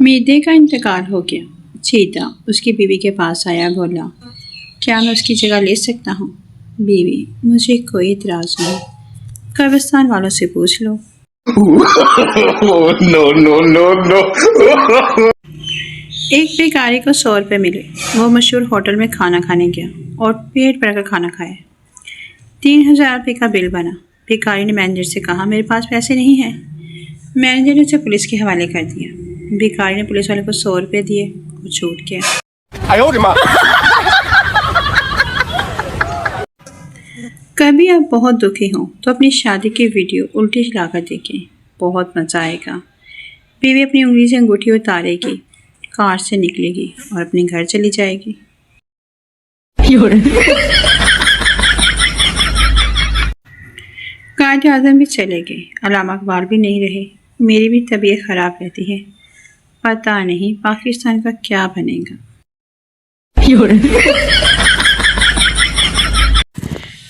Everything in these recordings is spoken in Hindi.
मीदे का इंतकाल हो गया। चीता उसकी बीवी के पास आया, बोला, क्या मैं उसकी जगह ले सकता हूँ? बीवी, मुझे कोई इतराज़ नहीं, कब्रिस्तान वालों से पूछ लो। No no no no. एक भिखारी को 100 रुपये मिले। वो मशहूर होटल में खाना खाने गया और पेट भरकर खाना खाया। 3000 रुपये का बिल बना। भिखारी ने मैनेजर से कहा, मेरे पास पैसे नहीं हैं। मैनेजर ने उसे पुलिस के हवाले कर दिया। भिखारी ने पुलिस वाले को 100 रुपये दिए और छूट गया। कभी आप बहुत दुखी हों तो अपनी शादी की वीडियो उल्टी चलाकर देखें, बहुत मजा आएगा। बीवी अपनी उंगली से अंगूठी उतारेगी, कार से निकलेगी और अपने घर चली जाएगी। कायदे आज़म भी चले गए, अलामा इकबाल भी नहीं रहे। मेरी भी तबीयत ख़राब रहती है, पता नहीं पाकिस्तान का क्या बनेगा।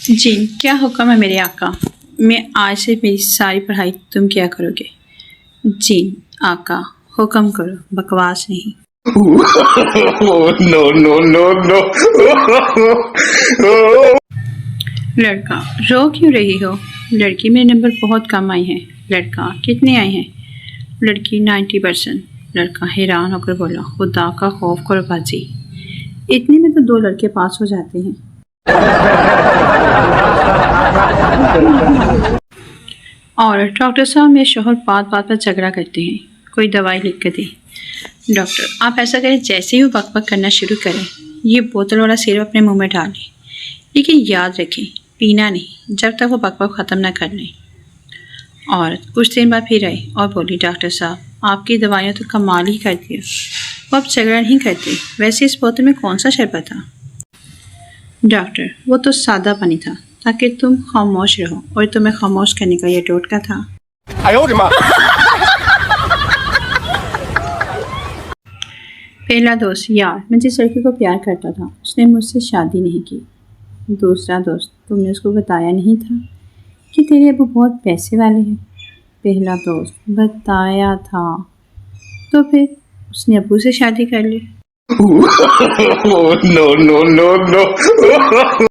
जी, क्या हुक्म है मेरे आका? मैं आज से मेरी सारी पढ़ाई तुम क्या करोगे? जी आका, हुक्म करो, बकवास नहीं। No no no no. लड़का, रो क्यों रही हो? लड़की, मेरे नंबर बहुत कम आए हैं। लड़का, कितने आए हैं? लड़की, 90%। लड़का हैरान होकर बोला, खुदा का खौफ करो बाजी, इतने में तो 2 लड़के पास हो जाते हैं। और डॉक्टर साहब, मेरे शोहर बात बात पर झगड़ा करते हैं, कोई दवाई लिख कर दे। डॉक्टर, आप ऐसा करें, जैसे ही वो बकबक करना शुरू करें, ये बोतल वाला सिरप अपने मुंह में डालें, लेकिन याद रखें पीना नहीं जब तक वो बकबक ख़त्म ना कर लें। औरत कुछ दिन बाद फिर आई और बोली, डॉक्टर साहब, आपकी दवाइयाँ तो कमाल ही करती है, वो अब झगड़ा नहीं करती। वैसे इस बोतल में कौन सा शरबत था? डॉक्टर, वो तो सादा पानी था ताकि तुम खामोश रहो, और तुम्हें खामोश करने का ये टोटका था। पहला दोस्त, यार मैं जिस लड़की को प्यार करता था उसने मुझसे शादी नहीं की। दूसरा दोस्त, तुमने उसको बताया नहीं था कि तेरे अब्बू बहुत पैसे वाले हैं। पहला दोस्त, बताया था, तो फिर उसने अब्बू से शादी कर ली। No no no no.